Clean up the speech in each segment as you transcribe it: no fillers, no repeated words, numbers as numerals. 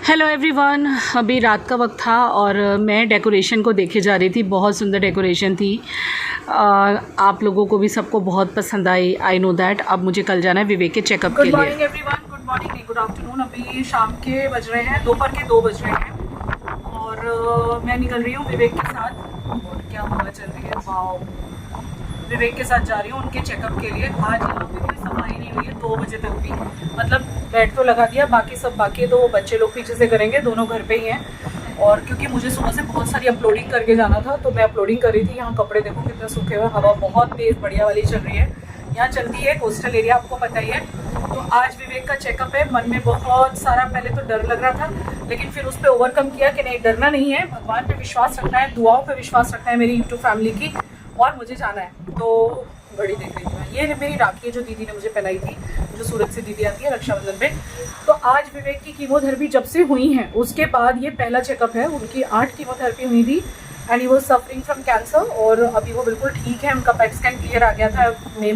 Hello everyone, अभी रात का वक्त था और मैं डेकोरेशन को देखे जा रही थी। बहुत सुंदर डेकोरेशन थी। आप लोगों को भी सबको बहुत पसंद आई, आई नो दैट। अब मुझे कल जाना है विवेक के चेकअप के लिए। Good morning everyone, good morning नहीं, गुड आफ्टरनून। अभी शाम के बज रहे हैं, दोपहर के 2 बज रहे हैं और मैं निकल रही हूँ विवेक के साथ। और क्या हवा चल रही है, वाओ। विवेक के साथ जा रही हूँ उनके चेकअप के लिए। आज यहाँ पे कोई सफाई नहीं हुई है 2 बजे तक भी, मतलब बेड तो लगा दिया, बाकी सब बाकी तो बच्चे लोग पीछे से करेंगे, दोनों घर पे ही हैं। और क्योंकि मुझे सुबह से बहुत सारी अपलोडिंग करके जाना था तो मैं अपलोडिंग कर रही थी। यहाँ कपड़े देखो कितने सूखे हुए, हवा बहुत तेज़ बढ़िया वाली चल रही है। यहाँ चलती है कोस्टल एरिया, आपको पता ही है। तो आज विवेक का चेकअप है। मन में बहुत सारा पहले तो डर लग रहा था, लेकिन फिर उस पर ओवरकम किया कि नहीं, डरना नहीं है, भगवान पे विश्वास रखना है, दुआओं पे विश्वास रखना है मेरी यूट्यूब फैमिली की, और मुझे जाना है। तो घड़ी देख रही थी मैं, ये मेरी राखी है जो दीदी ने मुझे पहनाई थी, जो सूरत से दीदी आती है रक्षाबंधन पे। तो आज विवेक की कीमोथेरेपी जब से हुई है उसके बाद ये पहला चेकअप है। उनकी 8 कीमोथेरेपी हुई थी and he was suffering from cancer, और अभी वो बिल्कुल ठीक है। उनका पेट स्कैन क्लियर आ गया था मई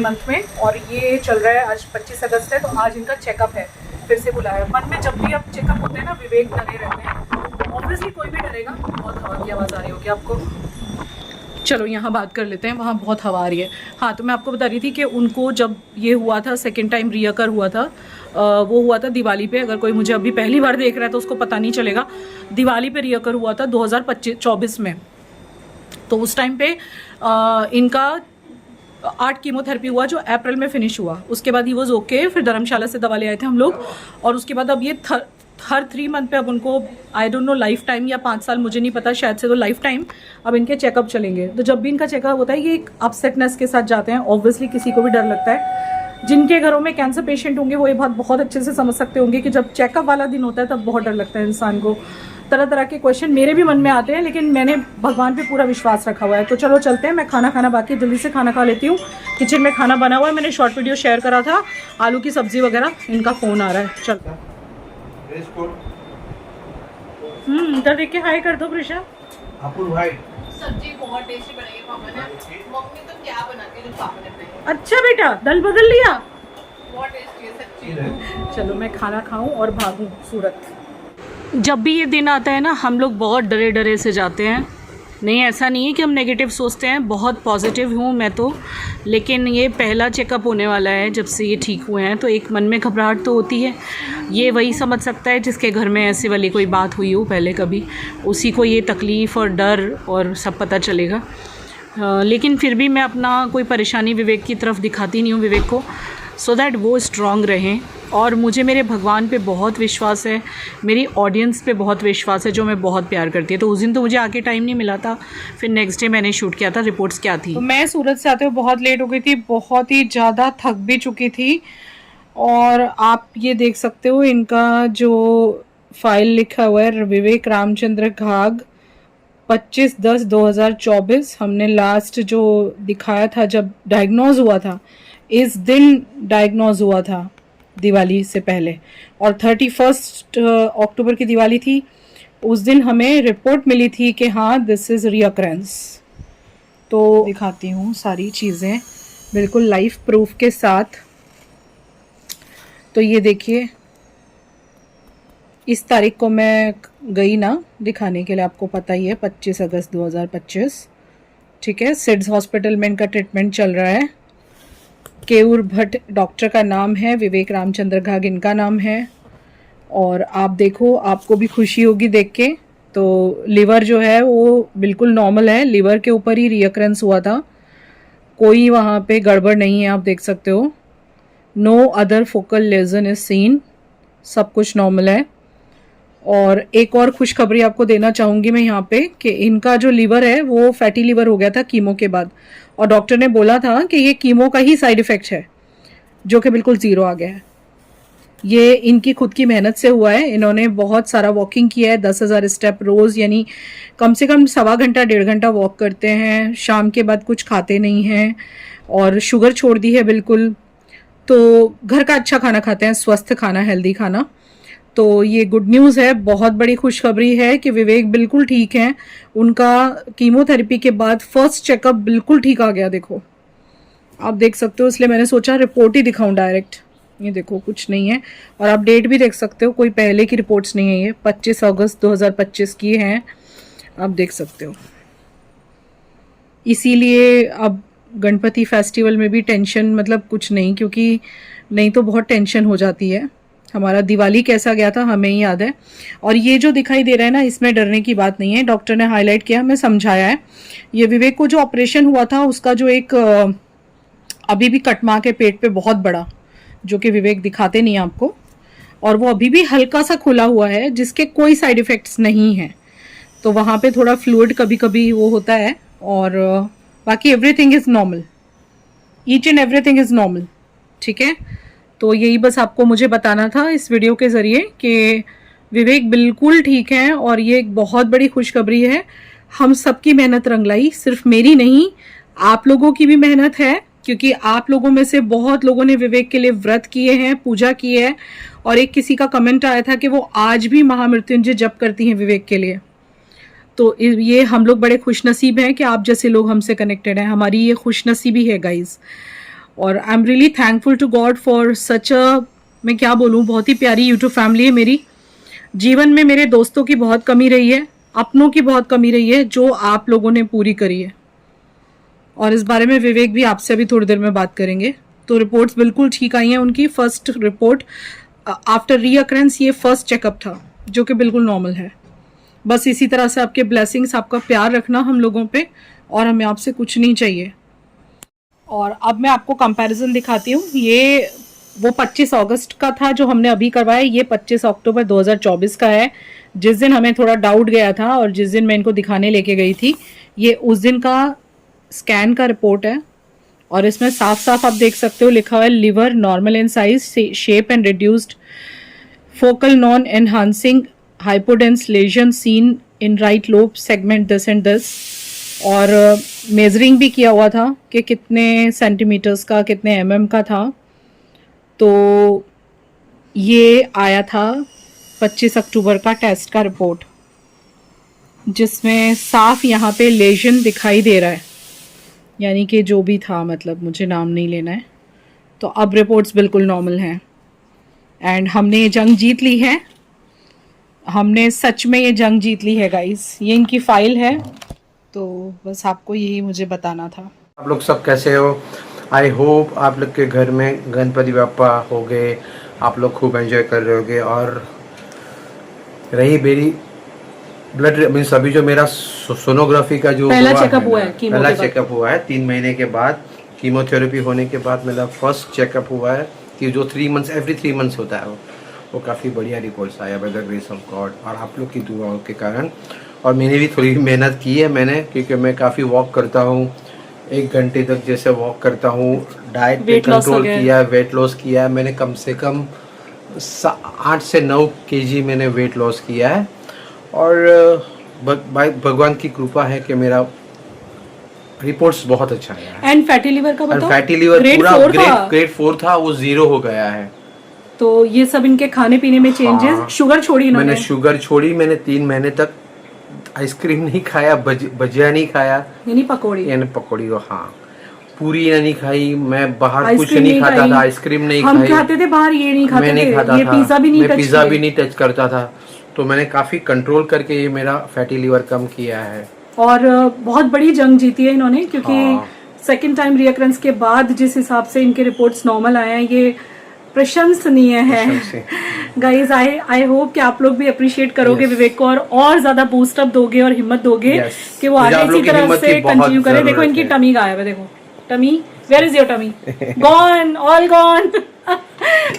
मंथ में, और ये चल रहा है, आज 25 अगस्त है, तो आज इनका चेकअप है। फिर से बुलाया। मन में जब भी अब चेकअप होते हैं ना, विवेक डरे रहते हैं, ऑब्वियसली कोई भी डरेगा। बहुत हवा की आवाज़ आ रही होगी आपको। चलो यहाँ बात कर लेते हैं, वहाँ बहुत हवा आ रही है। हाँ, तो मैं आपको बता रही थी कि उनको जब ये हुआ था, सेकेंड टाइम रियकर हुआ था, वो हुआ था दिवाली पे। अगर कोई मुझे अभी पहली बार देख रहा है तो उसको पता नहीं चलेगा, दिवाली पे रियकर हुआ था 2024 में। तो उस टाइम पे इनका 8 कीमोथेरेपी हुआ जो अप्रैल में फिनिश हुआ। उसके बाद ही वॉज ओके। फिर धर्मशाला से दवा ले आए थे हम लोग, और उसके बाद अब ये हर 3 मंथ पे अब उनको, I don't know life time या 5 साल, मुझे नहीं पता, शायद से तो लाइफ टाइम अब इनके चेकअप चलेंगे। तो जब भी इनका चेकअप होता है ये एक अपसेटनेस के साथ जाते हैं। ऑब्वियसली किसी को भी डर लगता है। जिनके घरों में कैंसर पेशेंट होंगे वो ये बात बहुत अच्छे से समझ सकते होंगे कि जब चेकअप वाला दिन होता है तब बहुत डर लगता है इंसान को। तरह तरह के क्वेश्चन मेरे भी मन में आते हैं, लेकिन मैंने भगवान पे पूरा विश्वास रखा हुआ है। तो चलो चलते हैं। मैं खाना बाकी जल्दी से खाना खा लेती हूँ। किचन में खाना बना हुआ है, मैंने शॉर्ट वीडियो शेयर करा था, आलू की सब्जी वगैरह। इनका फ़ोन आ रहा है, चल। इधर देख के हाय कर दो प्रिशा। अपुर भाई, सब्जी बहुत टेस्टी बनाई है पापा ने। मम्मी तो क्या बनाती है जो पापा ने बनाई, अच्छा बेटा, दल बदल लिया। बहुत टेस्टी है सच्ची। चलो मैं खाना खाऊं और भागूं सूरत। जब भी ये दिन आता है ना, हम लोग बहुत डरे डरे से जाते हैं। नहीं, ऐसा नहीं है कि हम नेगेटिव सोचते हैं, बहुत पॉजिटिव हूँ मैं तो। लेकिन ये पहला चेकअप होने वाला है जब से ये ठीक हुए हैं, तो एक मन में घबराहट तो होती है। ये वही समझ सकता है जिसके घर में ऐसी वाली कोई बात हुई हो पहले कभी, उसी को ये तकलीफ़ और डर और सब पता चलेगा। लेकिन फिर भी मैं अपना कोई परेशानी विवेक की तरफ दिखाती नहीं हूँ, विवेक को, सो दैट वो स्ट्रॉन्ग रहें। और मुझे मेरे भगवान पे बहुत विश्वास है, मेरी ऑडियंस पे बहुत विश्वास है जो मैं बहुत प्यार करती है। तो उस दिन तो मुझे आके टाइम नहीं मिला था, फिर नेक्स्ट डे मैंने शूट किया था। रिपोर्ट्स क्या थी, तो मैं सूरत से आते हुए बहुत लेट हो गई थी, बहुत ही ज़्यादा थक भी चुकी थी। और आप ये देख सकते हो इनका जो फाइल लिखा हुआ है, विवेक रामचंद्र घाग, 25/10/2024। हमने लास्ट जो दिखाया था जब डायग्नोज हुआ था, इस दिन डायग्नोज हुआ था दिवाली से पहले, और 31 अक्टूबर की दिवाली थी। उस दिन हमें रिपोर्ट मिली थी कि हाँ दिस इज़ रियकरेंस। तो दिखाती हूँ सारी चीज़ें बिल्कुल लाइफ प्रूफ के साथ। तो ये देखिए, इस तारीख को मैं गई ना दिखाने के लिए, आपको पता ही है, 25 अगस्त 2025। ठीक है, सिड्स हॉस्पिटल में इनका ट्रीटमेंट चल रहा है। केयूर भट्ट डॉक्टर का नाम है, विवेक रामचंद्र घाग इनका नाम है। और आप देखो, आपको भी खुशी होगी देख के। तो लिवर जो है वो बिल्कुल नॉर्मल है, लिवर के ऊपर ही रियकरेंस हुआ था, कोई वहाँ पे गड़बड़ नहीं है, आप देख सकते हो। No other focal lesion is seen, सब कुछ नॉर्मल है। और एक और खुशखबरी आपको देना चाहूँगी मैं यहाँ पे, कि इनका जो लीवर है वो फैटी लीवर हो गया था कीमो के बाद, और डॉक्टर ने बोला था कि ये कीमो का ही साइड इफ़ेक्ट है, जो कि बिल्कुल ज़ीरो आ गया है। ये इनकी खुद की मेहनत से हुआ है। इन्होंने बहुत सारा वॉकिंग किया है, 10,000 स्टेप रोज़, यानी कम से कम 1.25 घंटा 1.5 घंटा वॉक करते हैं। शाम के बाद कुछ खाते नहीं हैं, और शुगर छोड़ दी है बिल्कुल। तो घर का अच्छा खाना खाते हैं, स्वस्थ खाना, हेल्दी खाना। तो ये गुड न्यूज़ है, बहुत बड़ी खुशखबरी है कि विवेक बिल्कुल ठीक हैं। उनका कीमोथेरेपी के बाद फर्स्ट चेकअप बिल्कुल ठीक आ गया, देखो आप देख सकते हो। इसलिए मैंने सोचा रिपोर्ट ही दिखाऊं डायरेक्ट। ये देखो कुछ नहीं है, और आप डेट भी देख सकते हो, कोई पहले की रिपोर्ट्स नहीं है, ये 25 अगस्त 2025 की हैं, आप देख सकते हो। इसीलिए अब गणपति फेस्टिवल में भी टेंशन मतलब कुछ नहीं, क्योंकि नहीं तो बहुत टेंशन हो जाती है। हमारा दिवाली कैसा गया था हमें ही याद है। और ये जो दिखाई दे रहा है ना, इसमें डरने की बात नहीं है, डॉक्टर ने हाईलाइट किया, हमें समझाया है। ये विवेक को जो ऑपरेशन हुआ था उसका जो एक अभी भी कटमा के पेट पे बहुत बड़ा, जो कि विवेक दिखाते नहीं आपको, और वो अभी भी हल्का सा खुला हुआ है जिसके कोई साइड इफेक्ट्स नहीं है। तो वहाँ पे थोड़ा फ्लूइड कभी कभी वो होता है, और बाकी everything is normal, each and everything is normal. ठीक है, तो यही बस आपको मुझे बताना था इस वीडियो के ज़रिए कि विवेक बिल्कुल ठीक है, और ये एक बहुत बड़ी खुशखबरी है। हम सबकी मेहनत रंग लाई, सिर्फ मेरी नहीं, आप लोगों की भी मेहनत है, क्योंकि आप लोगों में से बहुत लोगों ने विवेक के लिए व्रत किए हैं, पूजा की है, और एक किसी का कमेंट आया था कि वो आज भी महामृत्युंजय जप करती हैं विवेक के लिए। तो ये हम लोग बड़े खुशनसीब हैं कि आप जैसे लोग हमसे कनेक्टेड हैं, हमारी ये खुशनसीबी है गाइज। और I am really thankful to God for such a, मैं क्या बोलूँ, बहुत ही प्यारी यूट्यूब फैमिली है मेरी। जीवन में मेरे दोस्तों की बहुत कमी रही है, अपनों की बहुत कमी रही है, जो आप लोगों ने पूरी करी है। और इस बारे में विवेक भी आपसे अभी थोड़ी देर में बात करेंगे। तो रिपोर्ट्स बिल्कुल ठीक आई हैं उनकी। फर्स्ट रिपोर्ट आफ्टर रीअकरेंस, ये फर्स्ट चेकअप था जो कि बिल्कुल नॉर्मल है। बस इसी तरह से आपके ब्लेसिंग्स, आपका प्यार रखना हम लोगों पे, और हमें आपसे कुछ नहीं चाहिए। और अब मैं आपको कंपैरिजन दिखाती हूँ। ये वो 25 अगस्त का था जो हमने अभी करवाया, ये 25 अक्टूबर 2024 का है, जिस दिन हमें थोड़ा डाउट गया था और जिस दिन मैं इनको दिखाने लेके गई थी। ये उस दिन का स्कैन का रिपोर्ट है, और इसमें साफ साफ आप देख सकते हो लिखा हुआ है liver normal in size, shape and reduced, focal non enhancing hypodense lesion seen in right lobe segment 10 and 10। और मेजरिंग भी किया हुआ था कि कितने सेंटीमीटर्स का, कितने एमएम का था। तो ये आया था 25 अक्टूबर का टेस्ट का रिपोर्ट, जिसमें साफ यहाँ पे लेजन दिखाई दे रहा है, यानी कि जो भी था, मतलब मुझे नाम नहीं लेना है। तो अब रिपोर्ट्स बिल्कुल नॉर्मल हैं, एंड हमने ये जंग जीत ली है। हमने सच में ये जंग जीत ली है गाइस। ये इनकी फाइल है, तो बस आपको यही मुझे बताना था। आप लोग सब कैसे हो? आई होप आप लोग के घर में गणपति बाप्पा हो गए, आप लोग खूब एंजॉय कर रहे होगे। और रही मेरी ब्लड मीन्स अभी जो मेरा सोनोग्राफी का जो पहला चेकअप हुआ है, पहला चेकअप हुआ है 3 महीने के बाद, कीमोथेरेपी होने के बाद मेरा फर्स्ट चेकअप हुआ है, कि जो 3 मंथ्स एवरी 3 मंथ्स होता है वो काफ़ी बढ़िया रिपोर्ट्स आया by the grace of God और आप लोग की दुआओं के कारण। और मैंने भी थोड़ी मेहनत की है मैंने, क्योंकि मैं काफ़ी वॉक करता हूँ, 1 घंटे तक जैसे वॉक करता हूँ, डाइट पे कंट्रोल किया है, वेट लॉस किया है मैंने, कम से कम 8 से 9 kg मैंने वेट लॉस किया है। और भगवान की कृपा है कि मेरा रिपोर्ट्स बहुत अच्छा आया है। एंड फैटी लिवर का बताओ? फैटी लिवर पूरा ग्रेड 4 था, वो 0 हो गया है। तो ये सब इनके खाने पीने में चेंजेस। हाँ, शुगर छोड़ी इन्होंने? मैंने शुगर छोड़ी, मैंने 3 महीने तक आइसक्रीम नहीं खाया, भजिया नहीं खाया, यानी पकौड़ी को, हाँ, पूरी नहीं खाई, मैं बाहर कुछ नहीं खाता था, आइसक्रीम नहीं खाई, हम खाते थे बाहर, ये नहीं खाते मैं नहीं थे, खाता ये था, पिज्जा भी नहीं टच करता था। तो मैंने काफी कंट्रोल करके ये मेरा फैटी लिवर कम किया है। और बहुत बड़ी जंग जीती है इन्होंने, क्योंकि सेकंड टाइम रिअकरेंस के बाद जिस हिसाब से इनके रिपोर्ट्स नॉर्मल आए हैं, ये प्रशंसनीय है गाइज। आई होप कि आप लोग भी अप्रिशिएट करोगे विवेक को, और ज्यादा बूस्ट अप दोगे और हिम्मत दोगे कि वो आगे इसी तरह से कंटिन्यू करे। देखो इनकी टमी गायब है, देखो tummy, where is your tummy? Gone, all gone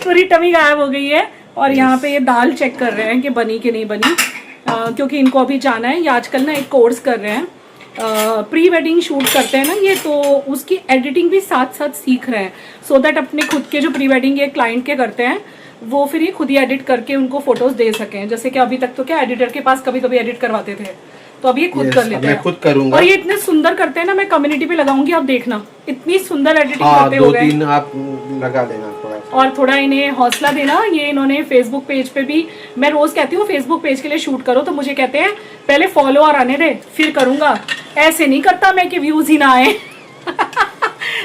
पूरी टमी गायब हो गई है। और यहाँ पे ये दाल चेक कर रहे हैं कि बनी कि नहीं बनी, क्योंकि इनको अभी जाना है। ये आजकल ना एक कोर्स कर रहे हैं, प्री वेडिंग शूट करते हैं ना ये, तो उसकी एडिटिंग भी साथ साथ सीख रहे हैं, सो दैट अपने खुद के जो प्री वेडिंग ये क्लाइंट के करते हैं वो फिर ये खुद ही एडिट करके उनको फोटोज दे सकें। जैसे कि अभी तक तो क्या एडिटर के पास कभी कभी एडिट करवाते थे, तो अब ये खुद कर लेते हैं। खुद करूंगा। और ये इतने सुंदर करते हैं ना, मैं कम्युनिटी पे लगाऊंगी, आप देखना इतनी सुंदर एडिटिंग करते हो गए। 2-3 आप लगा देना थोड़ा, और थोड़ा इन्हें हौसला देना। ये इन्होंने फेसबुक पेज पे भी, मैं रोज कहती हूँ फेसबुक पेज के लिए शूट करो, तो मुझे कहते हैं पहले फॉलोअर आने दे फिर करूंगा, ऐसे नहीं करता मैं कि व्यूज ही ना आए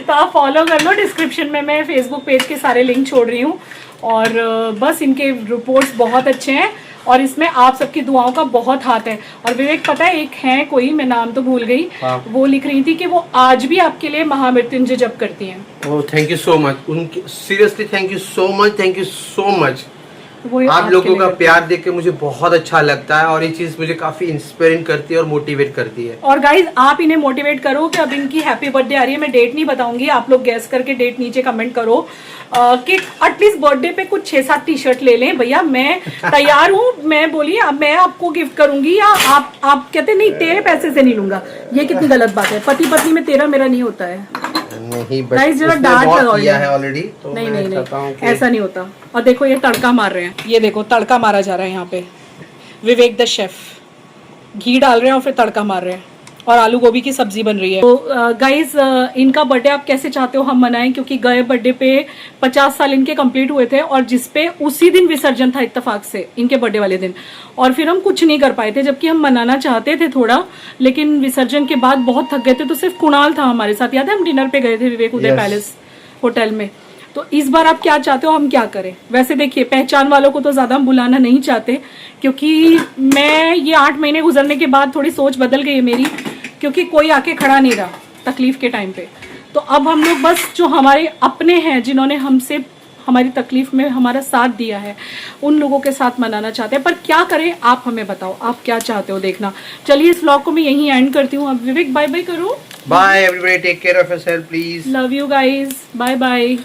तो आप फॉलो कर लो, डिस्क्रिप्शन में मैं फेसबुक पेज के सारे लिंक छोड़ रही हूँ। और बस इनके रिपोर्ट्स बहुत अच्छे हैं और इसमें आप सबकी दुआओं का बहुत हाथ है। और विवेक पता है, एक है कोई, मैं नाम तो भूल गई, हाँ। वो लिख रही थी कि वो आज भी आपके लिए महामृत्युंजय जप करती हैं। Oh thank you so much, उनकी seriously thank you so much, thank you so much. वो आप आपके लोगों लिए का करती प्यार देख के मुझे बहुत अच्छा लगता है और ये चीज मुझे काफी इंस्पायरिंग करती है और मोटिवेट करती है। और गाइज आप इन्हें मोटिवेट करो कि अब इनकी हैप्पी बर्थडे आ रही है। मैं डेट नहीं बताऊंगी, आप लोग गैस करके डेट नीचे कमेंट करो कि एटलीस्ट बर्थडे पे कुछ 6-7 टी-शर्ट ले लें। भैया मैं तैयार हूँ, मैं बोली अब मैं आपको गिफ्ट करूंगी या आप कहते नहीं तेरे पैसे से नहीं लूंगा। ये कितनी गलत बात है, पति पत्नी में तेरा मेरा नहीं होता है। नहीं Guys, जरा उसने डांट बहुत लगाओ किया यार। है ऑलरेडी, तो नहीं मैं नहीं चाहता हूँ नहीं, कि ऐसा नहीं होता। और देखो ये तड़का मार रहे हैं, ये देखो तड़का मारा जा रहा है यहाँ पे। विवेक द शेफ घी डाल रहे हैं और फिर तड़का मार रहे हैं और आलू गोभी की सब्जी बन रही है। तो गाइज इनका बर्थडे आप कैसे चाहते हो हम मनाएं, क्योंकि गए बर्थडे पे 50 साल इनके कंप्लीट हुए थे और जिसपे उसी दिन विसर्जन था इत्तेफाक से, इनके बर्थडे वाले दिन। और फिर हम कुछ नहीं कर पाए थे, जबकि हम मनाना चाहते थे थोड़ा, लेकिन विसर्जन के बाद बहुत थक गए थे। तो सिर्फ कुणाल था हमारे साथ, याद है हम डिनर पे गए थे विवेक उदय पैलेस होटल में। तो इस बार आप क्या चाहते हो हम क्या करें? वैसे देखिए पहचान वालों को तो ज्यादा हम बुलाना नहीं चाहते, क्योंकि मैं ये 8 महीने गुजरने के बाद थोड़ी सोच बदल गई है मेरी, क्योंकि कोई आके खड़ा नहीं रहा तकलीफ के टाइम पे। तो अब हम लोग बस जो हमारे अपने हैं, जिन्होंने हमसे हमारी तकलीफ में हमारा साथ दिया है, उन लोगों के साथ मनाना चाहते हैं। पर क्या करें आप हमें बताओ, आप क्या चाहते हो देखना। चलिए इस व्लॉग को मैं यहीं एंड करती हूँ। अब विवेक बाय बाय करो। Bye everybody, take care of yourself please. Love you guys, bye bye.